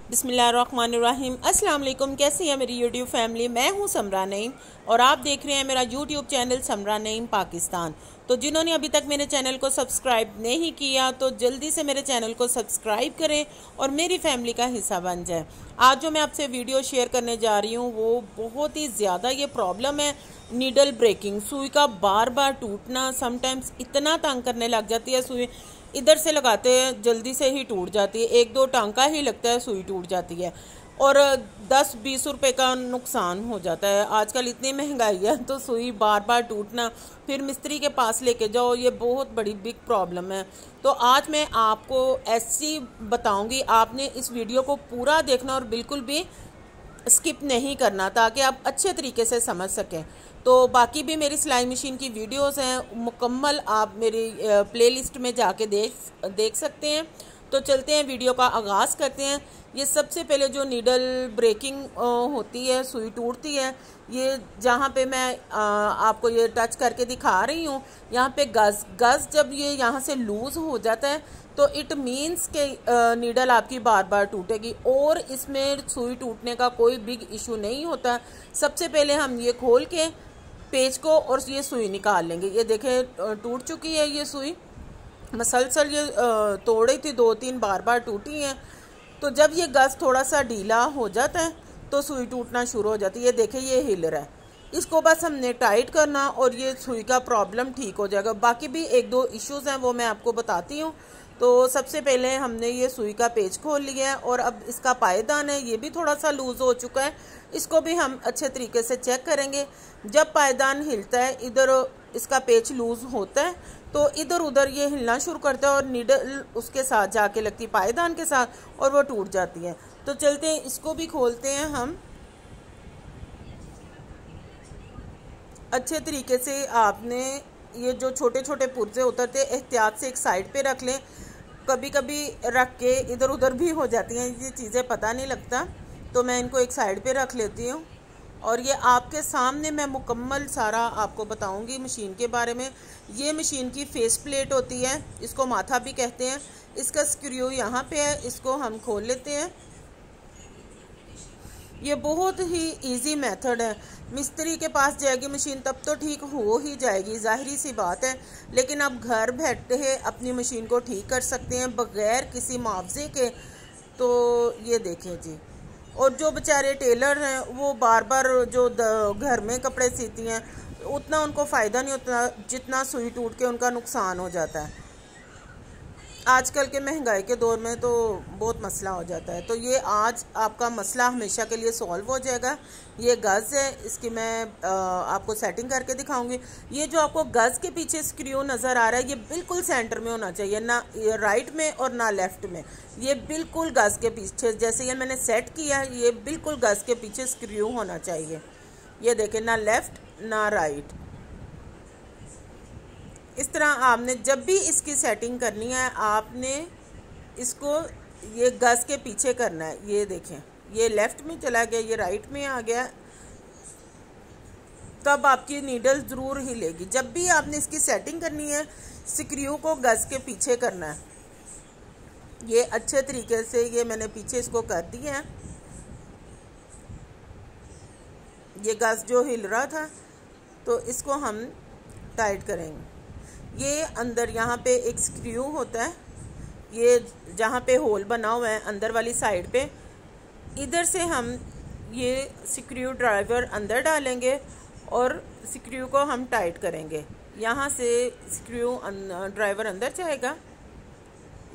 बिस्मिल्लाहिर्रहमानिर्रहीम। अस्सलाम वालेकुम। कैसी है मेरी यूट्यूब फैमिली। मैं हूं समरा नईम और आप देख रहे हैं मेरा यूट्यूब चैनल समरा नईम पाकिस्तान। तो जिन्होंने अभी तक मेरे चैनल को सब्सक्राइब नहीं किया तो जल्दी से मेरे चैनल को सब्सक्राइब करें और मेरी फैमिली का हिस्सा बन जाए। आज जो मैं आपसे वीडियो शेयर करने जा रही हूँ वो बहुत ही ज़्यादा ये प्रॉब्लम है, नीडल ब्रेकिंग, सुई का बार बार टूटना। समटाइम्स इतना तंग करने लग जाती है सुई, इधर से लगाते हैं जल्दी से ही टूट जाती है, एक दो टांका ही लगता है सुई टूट जाती है और 10-20 रुपए का नुकसान हो जाता है। आजकल इतनी महंगाई है तो सुई बार बार टूटना, फिर मिस्त्री के पास लेके जाओ, ये बहुत बड़ी बिग प्रॉब्लम है। तो आज मैं आपको ऐसी बताऊंगी, आपने इस वीडियो को पूरा देखना और बिल्कुल भी स्किप नहीं करना ताकि आप अच्छे तरीके से समझ सकें। तो बाकी भी मेरी सिलाई मशीन की वीडियोस हैं मुकम्मल, आप मेरी प्लेलिस्ट में जाके देख सकते हैं। तो चलते हैं, वीडियो का आगाज़ करते हैं। ये सबसे पहले जो नीडल ब्रेकिंग होती है, सुई टूटती है, ये जहाँ पे मैं आपको ये टच करके दिखा रही हूँ, यहाँ पे गज़ जब ये यहाँ से लूज़ हो जाता है तो इट मीन्स के नीडल आपकी बार बार टूटेगी और इसमें सुई टूटने का कोई बिग इशू नहीं होता। सबसे पहले हम ये खोल के पेज को और ये सुई निकाल लेंगे। ये देखें टूट चुकी है ये सुई, मसलसल ये तोड़ी थी, 2-3 बार बार टूटी हैं। तो जब ये गज़ थोड़ा सा ढीला हो जाता है तो सुई टूटना शुरू हो जाती है। ये देखें ये हिल रहा है, इसको बस हमने टाइट करना और ये सुई का प्रॉब्लम ठीक हो जाएगा। बाकी भी 1-2 इश्यूज़ हैं वो मैं आपको बताती हूँ। तो सबसे पहले हमने ये सुई का पेज खोल लिया है और अब इसका पायदान है, ये भी थोड़ा सा लूज़ हो चुका है, इसको भी हम अच्छे तरीके से चेक करेंगे। जब पायदान हिलता है, इधर इसका पेज लूज़ होता है तो इधर उधर ये हिलना शुरू करता है और नीडल उसके साथ जाके लगती है पायदान के साथ और वो टूट जाती है। तो चलते हैं, इसको भी खोलते हैं हम अच्छे तरीके से। आपने ये जो छोटे छोटे पुर्जे उतरते एहतियात से एक साइड पे रख लें, कभी कभी रख के इधर उधर भी हो जाती हैं ये चीज़ें, पता नहीं लगता, तो मैं इनको एक साइड पे रख लेती हूँ। और ये आपके सामने मैं मुकम्मल सारा आपको बताऊंगी मशीन के बारे में। ये मशीन की फेस प्लेट होती है, इसको माथा भी कहते हैं। इसका स्क्रू यहाँ पे है, इसको हम खोल लेते हैं। ये बहुत ही इजी मेथड है, मिस्त्री के पास जाएगी मशीन तब तो ठीक हो ही जाएगी, जाहिरी सी बात है। लेकिन आप घर बैठे अपनी मशीन को ठीक कर सकते हैं बग़ैर किसी मुआवजे के। तो ये देखें जी, और जो बेचारे टेलर हैं वो बार बार जो घर में कपड़े सीती हैं उतना उनको फ़ायदा नहीं होता जितना सुई टूट के उनका नुकसान हो जाता है। आजकल के महंगाई के दौर में तो बहुत मसला हो जाता है। तो ये आज आपका मसला हमेशा के लिए सॉल्व हो जाएगा। ये गज़ है, इसकी मैं आपको सेटिंग करके दिखाऊंगी। ये जो आपको गज़ के पीछे स्क्रू नज़र आ रहा है ये बिल्कुल सेंटर में होना चाहिए, ना राइट में और ना लेफ़्ट में। ये बिल्कुल गज़ के पीछे, जैसे ये मैंने सेट किया है, ये बिल्कुल गज़ के पीछे स्क्रू होना चाहिए। ये देखें, ना लेफ़्ट ना राइट। इस तरह आपने जब भी इसकी सेटिंग करनी है आपने इसको ये गज़ के पीछे करना है। ये देखें, ये लेफ़्ट में चला गया, ये राइट में आ गया, तब आपकी नीडल ज़रूर हिलेगी। जब भी आपने इसकी सेटिंग करनी है स्क्रू को गज़ के पीछे करना है। ये अच्छे तरीके से ये मैंने पीछे इसको कर दिया है। ये गज़ जो हिल रहा था तो इसको हम टाइट करेंगे। ये अंदर यहाँ पे एक स्क्रू होता है, ये जहाँ पे होल बना हुआ है अंदर वाली साइड पे, इधर से हम ये स्क्रू ड्राइवर अंदर डालेंगे और स्क्रू को हम टाइट करेंगे। यहाँ से स्क्रू ड्राइवर अंदर जाएगा,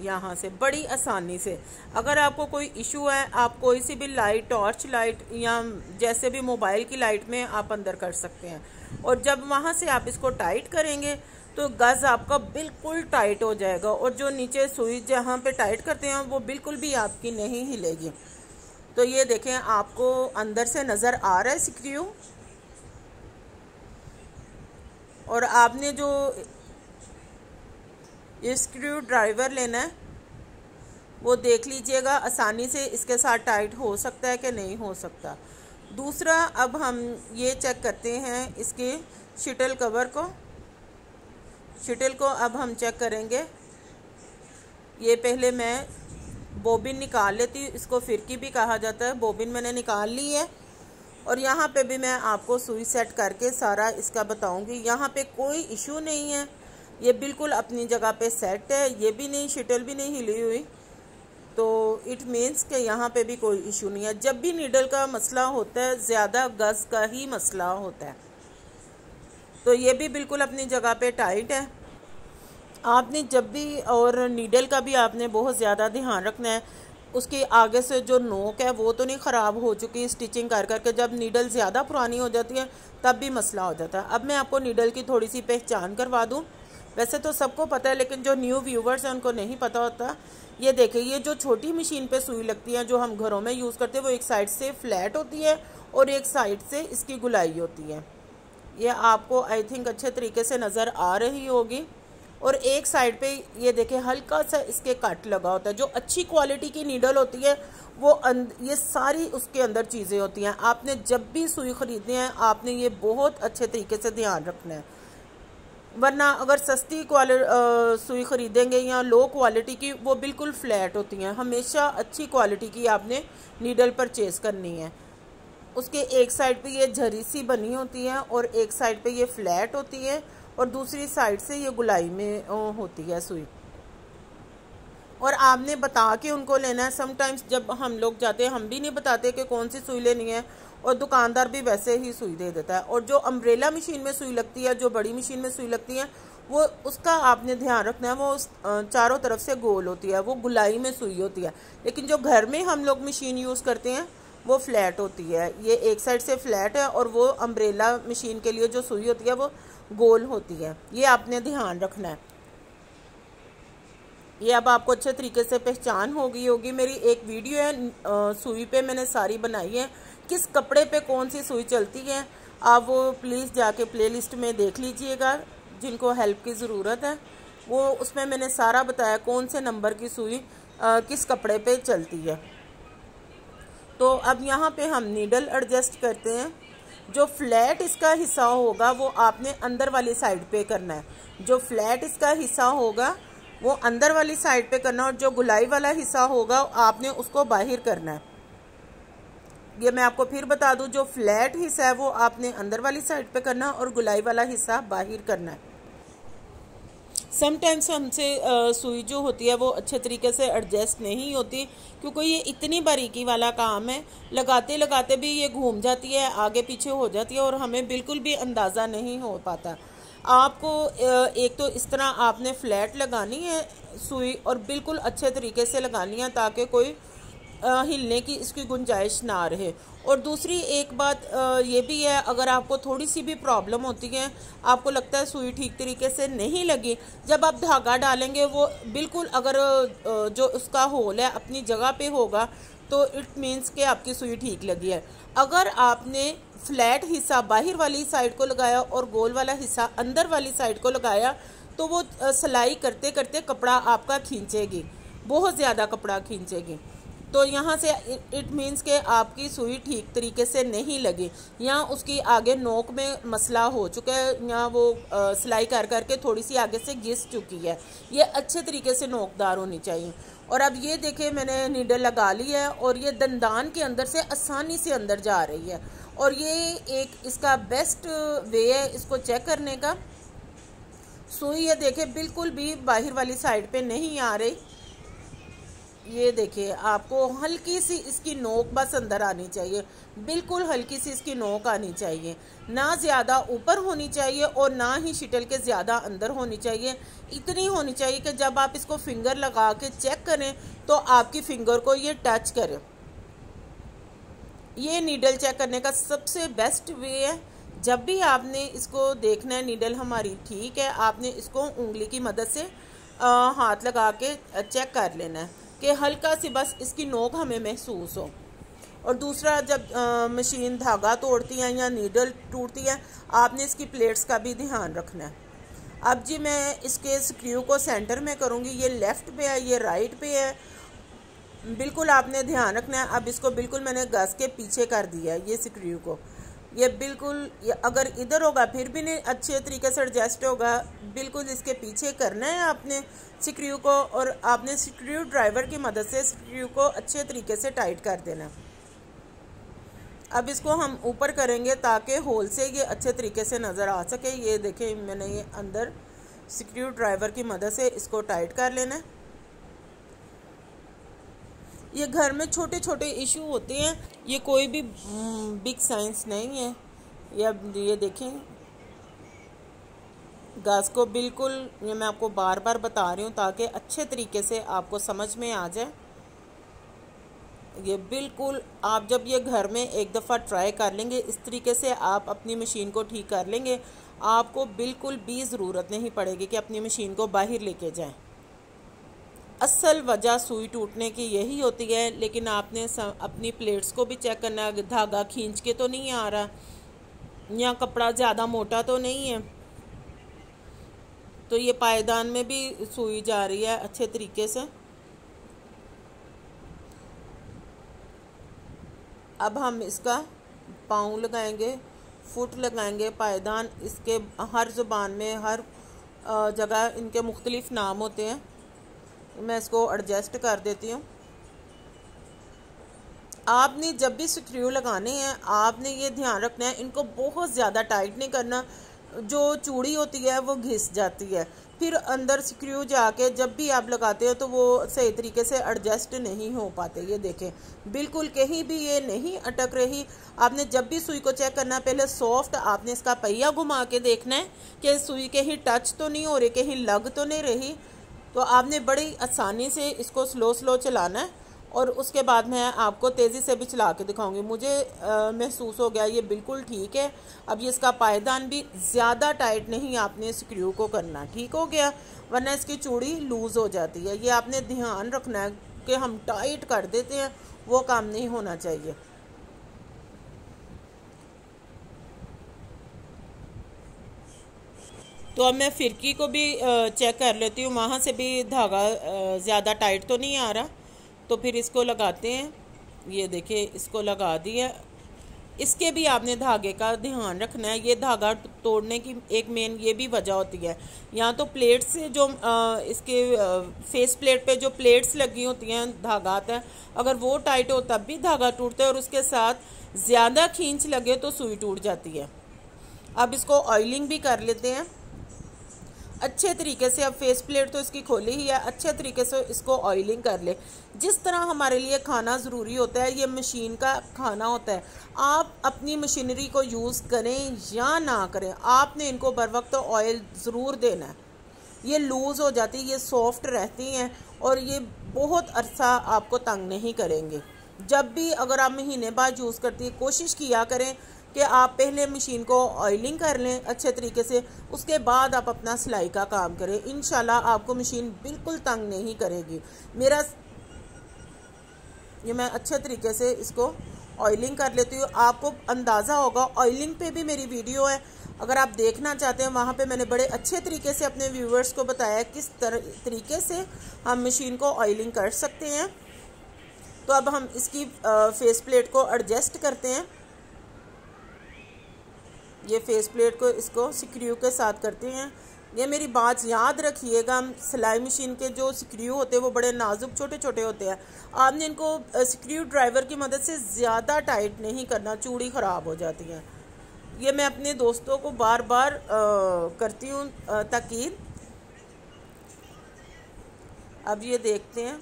यहाँ से बड़ी आसानी से। अगर आपको कोई इशू है, आप कोई सी भी लाइट, टॉर्च लाइट या जैसे भी मोबाइल की लाइट में आप अंदर कर सकते हैं। और जब वहाँ से आप इसको टाइट करेंगे तो गज़ आपका बिल्कुल टाइट हो जाएगा और जो नीचे सुई जहाँ पे टाइट करते हैं वो बिल्कुल भी आपकी नहीं हिलेगी। तो ये देखें, आपको अंदर से नज़र आ रहा है स्क्रू, और आपने जो ये स्क्रू ड्राइवर लेना है वो देख लीजिएगा, आसानी से इसके साथ टाइट हो सकता है कि नहीं हो सकता। दूसरा, अब हम ये चेक करते हैं इसके शटल कवर को। शटल को अब हम चेक करेंगे। ये पहले मैं बोबिन निकाल लेती हूँ। इसको फिरकी भी कहा जाता है। बोबिन मैंने निकाल ली है और यहाँ पे भी मैं आपको सुई सेट करके सारा इसका बताऊँगी। यहाँ पे कोई इशू नहीं है, ये बिल्कुल अपनी जगह पे सेट है। ये भी नहीं, शिटल भी नहीं हिली हुई, तो इट मीन्स कि यहाँ पे भी कोई इशू नहीं है। जब भी नीडल का मसला होता है ज़्यादा गज़ का ही मसला होता है। तो ये भी बिल्कुल अपनी जगह पे टाइट है। आपने जब भी, और नीडल का भी आपने बहुत ज़्यादा ध्यान रखना है। उसके आगे से जो नोक है वो तो नहीं ख़राब हो चुकी स्टिचिंग कर करके। जब नीडल ज़्यादा पुरानी हो जाती है तब भी मसला हो जाता है। अब मैं आपको नीडल की थोड़ी सी पहचान करवा दूँ। वैसे तो सबको पता है, लेकिन जो न्यू व्यूवर्स हैं उनको नहीं पता होता। ये देखिए, ये जो छोटी मशीन पे सुई लगती है जो हम घरों में यूज़ करते हैं, वो एक साइड से फ्लैट होती है और एक साइड से इसकी गुलाई होती है। ये आपको आई थिंक अच्छे तरीके से नज़र आ रही होगी। और एक साइड पे ये देखिए हल्का सा इसके कट लगा होता है। जो अच्छी क्वालिटी की नीडल होती है वो ये सारी उसके अंदर चीज़ें होती हैं। आपने जब भी सुई ख़रीदनी है आपने ये बहुत अच्छे तरीके से ध्यान रखना है, वरना अगर सस्ती सुई ख़रीदेंगे या लो क्वालिटी की, वो बिल्कुल फ्लैट होती हैं। हमेशा अच्छी क्वालिटी की आपने नीडल परचेज़ करनी है। उसके एक साइड पे ये झरी सी बनी होती है और एक साइड पे ये फ्लैट होती है और दूसरी साइड से ये गुलाई में होती है सुई। और आपने बता के उनको लेना है। समटाइम्स जब हम लोग जाते हैं हम भी नहीं बताते कि कौन सी सुई लेनी है, और दुकानदार भी वैसे ही सुई दे देता है। और जो अम्ब्रेला मशीन में सुई लगती है, जो बड़ी मशीन में सुई लगती है, वो उसका आपने ध्यान रखना है। वो चारों तरफ से गोल होती है, वो गुलाई में सुई होती है। लेकिन जो घर में हम लोग मशीन यूज़ करते हैं वो फ्लैट होती है। ये एक साइड से फ्लैट है और वो अम्ब्रेला मशीन के लिए जो सुई होती है वो गोल होती है। ये आपने ध्यान रखना है। ये अब आपको अच्छे तरीके से पहचान होगी। मेरी एक वीडियो है सुई पे, मैंने सारी बनाई है, किस कपड़े पे कौन सी सुई चलती है। आप वो प्लीज़ जाके प्लेलिस्ट में देख लीजिएगा। जिनको हेल्प की ज़रूरत है वो, उसमें मैंने सारा बताया कौन से नंबर की सुई किस कपड़े पे चलती है। तो अब यहाँ पे हम नीडल एडजस्ट करते हैं। जो फ्लैट इसका हिस्सा होगा वो आपने अंदर वाली साइड पे करना है। जो फ्लैट इसका हिस्सा होगा वो अंदर वाली साइड पे करना है, और जो गुलाई वाला हिस्सा होगा आपने उसको बाहर करना है। ये मैं आपको फिर बता दूं, जो फ्लैट हिस्सा है वो आपने अंदर वाली साइड पे करना है और गुलाई वाला हिस्सा बाहर करना है। समटाइम्स हमसे सुई जो होती है वो अच्छे तरीके से एडजस्ट नहीं होती, क्योंकि ये इतनी बारीकी वाला काम है। लगाते लगाते भी ये घूम जाती है, आगे पीछे हो जाती है और हमें बिल्कुल भी अंदाज़ा नहीं हो पाता। आपको एक तो इस तरह आपने फ्लैट लगानी है सुई, और बिल्कुल अच्छे तरीके से लगानी है ताकि कोई हिलने की इसकी गुंजाइश ना रहे। और दूसरी एक बात ये भी है, अगर आपको थोड़ी सी भी प्रॉब्लम होती है, आपको लगता है सुई ठीक तरीके से नहीं लगी, जब आप धागा डालेंगे वो बिल्कुल, अगर जो उसका होल है अपनी जगह पे होगा तो इट मीन्स कि आपकी सुई ठीक लगी है। अगर आपने फ्लैट हिस्सा बाहर वाली साइड को लगाया और गोल वाला हिस्सा अंदर वाली साइड को लगाया तो वो सिलाई करते करते कपड़ा आपका खींचेगी, बहुत ज़्यादा कपड़ा खींचेगी। तो यहाँ से इट मीन्स के आपकी सुई ठीक तरीके से नहीं लगी, या उसकी आगे नोक में मसला हो चुका है, या वो सिलाई कर करके थोड़ी सी आगे से घिस चुकी है। ये अच्छे तरीके से नोकदार होनी चाहिए। और अब ये देखिए मैंने नीडल लगा ली है और ये दंदान के अंदर से आसानी से अंदर जा रही है। और ये एक इसका बेस्ट वे है इसको चेक करने का। सुई ये देखिए बिल्कुल भी बाहर वाली साइड पे नहीं आ रही। ये देखिए आपको हल्की सी इसकी नोक बस अंदर आनी चाहिए, बिल्कुल हल्की सी इसकी नोक आनी चाहिए, ना ज़्यादा ऊपर होनी चाहिए और ना ही शिटल के ज़्यादा अंदर होनी चाहिए। इतनी होनी चाहिए कि जब आप इसको फिंगर लगा के चेक करें तो आपकी फिंगर को ये टच करे। ये नीडल चेक करने का सबसे बेस्ट वे है। जब भी आपने इसको देखना है नीडल हमारी ठीक है, आपने इसको उंगली की मदद से हाथ लगा के चेक कर लेना है कि हल्का सी बस इसकी नोक हमें महसूस हो। और दूसरा, जब मशीन धागा तोड़ती है या नीडल टूटती है, आपने इसकी प्लेट्स का भी ध्यान रखना है। अब जी मैं इसके स्क्रू को सेंटर में करूँगी। ये लेफ़्ट पे है, ये राइट पे है, बिल्कुल आपने ध्यान रखना है। अब इसको बिल्कुल मैंने घस के पीछे कर दिया है ये स्क्रू को। ये बिल्कुल, ये अगर इधर होगा फिर भी नहीं अच्छे तरीके से एडजस्ट होगा। बिल्कुल इसके पीछे करना है आपने स्क्रू को, और आपने स्क्रू ड्राइवर की मदद से स्क्रू को अच्छे तरीके से टाइट कर देना। अब इसको हम ऊपर करेंगे ताकि होल से ये अच्छे तरीके से नज़र आ सके। ये देखें, मैंने ये अंदर स्क्रू ड्राइवर की मदद से इसको टाइट कर लेना है। ये घर में छोटे छोटे इशू होते हैं, ये कोई भी बिग साइंस नहीं है। ये देखें, गैस को बिल्कुल, ये मैं आपको बार बार बता रही हूँ ताकि अच्छे तरीके से आपको समझ में आ जाए। ये बिल्कुल, आप जब ये घर में एक दफ़ा ट्राई कर लेंगे, इस तरीके से आप अपनी मशीन को ठीक कर लेंगे, आपको बिल्कुल भी ज़रूरत नहीं पड़ेगी कि अपनी मशीन को बाहर लेके जाएं। असल वजह सुई टूटने की यही होती है, लेकिन आपने अपनी प्लेट्स को भी चेक करना है, धागा खींच के तो नहीं आ रहा या कपड़ा ज़्यादा मोटा तो नहीं है। तो ये पायदान में भी सुई जा रही है अच्छे तरीके से। अब हम इसका पाँव लगाएंगे, फुट लगाएंगे, पायदान, इसके हर ज़ुबान में हर जगह इनके मुख्तलिफ नाम होते हैं। मैं इसको एडजस्ट कर देती हूँ। आपने जब भी स्क्रू लगाने हैं आपने ये ध्यान रखना है, इनको बहुत ज़्यादा टाइट नहीं करना, जो चूड़ी होती है वो घिस जाती है, फिर अंदर स्क्रू जाके जब भी आप लगाते हो तो वो सही तरीके से एडजस्ट नहीं हो पाते। ये देखें, बिल्कुल कहीं भी ये नहीं अटक रही। आपने जब भी सुई को चेक करना है, पहले सॉफ्ट आपने इसका पहिया घुमा के देखना है कि सुई कहीं टच तो नहीं हो रही, कहीं लग तो नहीं रही। तो आपने बड़ी आसानी से इसको स्लो स्लो चलाना है, और उसके बाद मैं आपको तेज़ी से भी चला के दिखाऊंगी। मुझे महसूस हो गया ये बिल्कुल ठीक है। अब ये इसका पायदान भी ज़्यादा टाइट नहीं आपने स्क्रू को करना, ठीक हो गया, वरना इसकी चूड़ी लूज़ हो जाती है। ये आपने ध्यान रखना है कि हम टाइट कर देते हैं, वो काम नहीं होना चाहिए। तो अब मैं फिरकी को भी चेक कर लेती हूँ, वहाँ से भी धागा ज़्यादा टाइट तो नहीं आ रहा। तो फिर इसको लगाते हैं। ये देखिए, इसको लगा दिया। इसके भी आपने धागे का ध्यान रखना है। ये धागा तोड़ने की एक मेन ये भी वजह होती है, यहाँ तो प्लेट्स से जो इसके फेस प्लेट पे जो प्लेट्स लगी होती हैं, धागा आता है, अगर वो टाइट हो तब भी धागा टूटता है, और उसके साथ ज़्यादा खींच लगे तो सुई टूट जाती है। अब इसको ऑयलिंग भी कर लेते हैं अच्छे तरीके से। अब फेस प्लेट तो इसकी खोली ही है, अच्छे तरीके से इसको ऑयलिंग कर ले। जिस तरह हमारे लिए खाना ज़रूरी होता है, ये मशीन का खाना होता है। आप अपनी मशीनरी को यूज़ करें या ना करें, आपने इनको बर वक्त ऑयल ज़रूर देना है। ये लूज़ हो जाती है, ये सॉफ्ट रहती हैं, और ये बहुत अरसा आपको तंग नहीं करेंगे। जब भी अगर आप महीने बाद यूज़ करती है, कोशिश किया करें कि आप पहले मशीन को ऑयलिंग कर लें अच्छे तरीके से, उसके बाद आप अपना सिलाई का काम करें। इंशाल्लाह आपको मशीन बिल्कुल तंग नहीं करेगी। ये मैं अच्छे तरीके से इसको ऑयलिंग कर लेती हूँ। आपको अंदाज़ा होगा, ऑयलिंग पे भी मेरी वीडियो है, अगर आप देखना चाहते हैं, वहाँ पे मैंने बड़े अच्छे तरीके से अपने व्यूवर्स को बताया किस तरीके से हम मशीन को ऑयलिंग कर सकते हैं। तो अब हम इसकी फेस प्लेट को एडजस्ट करते हैं। ये फेस प्लेट को इसको स्क्रू के साथ करते हैं। ये मेरी बात याद रखिएगा, सिलाई मशीन के जो स्क्रू होते हैं वो बड़े नाजुक छोटे छोटे होते हैं। आपने इनको स्क्रू ड्राइवर की मदद से ज़्यादा टाइट नहीं करना, चूड़ी ख़राब हो जाती है। ये मैं अपने दोस्तों को बार बार करती हूँ ताकीद। अब ये देखते हैं,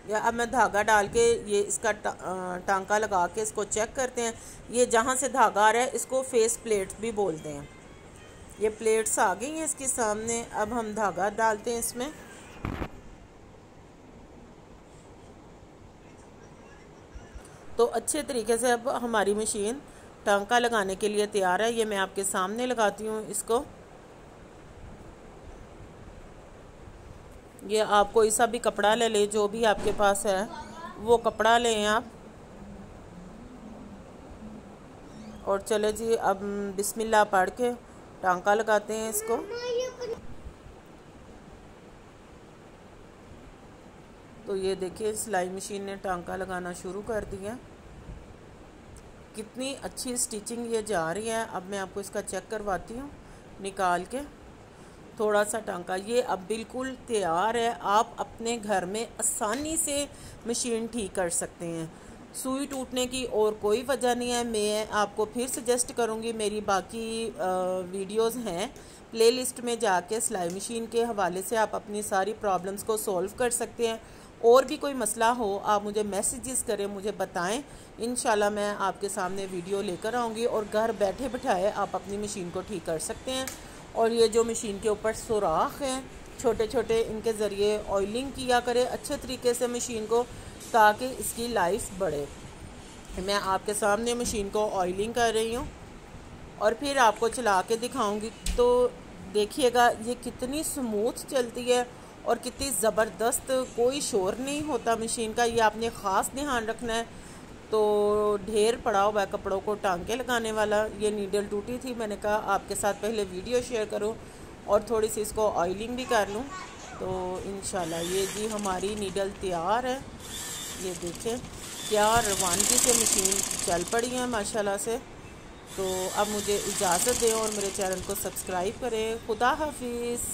या अब मैं धागा डाल के ये इसका टांका लगा के इसको चेक करते हैं। ये जहाँ से धागा आ रहा है इसको फेस प्लेट्स भी बोलते हैं। ये प्लेट्स आ गई हैं इसके सामने। अब हम धागा डालते हैं इसमें। तो अच्छे तरीके से अब हमारी मशीन टांका लगाने के लिए तैयार है। ये मैं आपके सामने लगाती हूँ इसको। ये आप कोई सा भी कपड़ा ले लें, जो भी आपके पास है वो कपड़ा लें आप, और चले जी अब बिस्मिल्लाह पढ़ के टांका लगाते हैं इसको। तो ये देखिए, सिलाई मशीन ने टांका लगाना शुरू कर दिया। कितनी अच्छी स्टिचिंग ये जा रही है। अब मैं आपको इसका चेक करवाती हूँ निकाल के। थोड़ा सा टांका ये अब बिल्कुल तैयार है। आप अपने घर में आसानी से मशीन ठीक कर सकते हैं। सुई टूटने की और कोई वजह नहीं है। मैं आपको फिर सजेस्ट करूँगी, मेरी बाकी वीडियोस हैं प्लेलिस्ट में, जाके सिलाई मशीन के हवाले से आप अपनी सारी प्रॉब्लम्स को सॉल्व कर सकते हैं। और भी कोई मसला हो आप मुझे मैसेजेस करें, मुझे बताएं। इंशाल्लाह मैं आपके सामने वीडियो लेकर आऊँगी और घर बैठे बिठाए आप अपनी मशीन को ठीक कर सकते हैं। और ये जो मशीन के ऊपर सुराख हैं छोटे छोटे, इनके ज़रिए ऑयलिंग किया करें अच्छे तरीके से मशीन को, ताकि इसकी लाइफ बढ़े। मैं आपके सामने मशीन को ऑयलिंग कर रही हूँ और फिर आपको चला के दिखाऊंगी। तो देखिएगा ये कितनी स्मूथ चलती है और कितनी ज़बरदस्त, कोई शोर नहीं होता मशीन का। ये आपने ख़ास ध्यान रखना है। तो ढेर पड़ा हुआ है कपड़ों को टांके लगाने वाला। ये नीडल टूटी थी, मैंने कहा आपके साथ पहले वीडियो शेयर करूं और थोड़ी सी इसको ऑयलिंग भी कर लूं। तो इंशाल्लाह ये जी हमारी नीडल तैयार है। ये देखें क्या रवानगी से मशीन चल पड़ी है माशाल्लाह से। तो अब मुझे इजाज़त दें और मेरे चैनल को सब्सक्राइब करें। खुदा हाफिज़।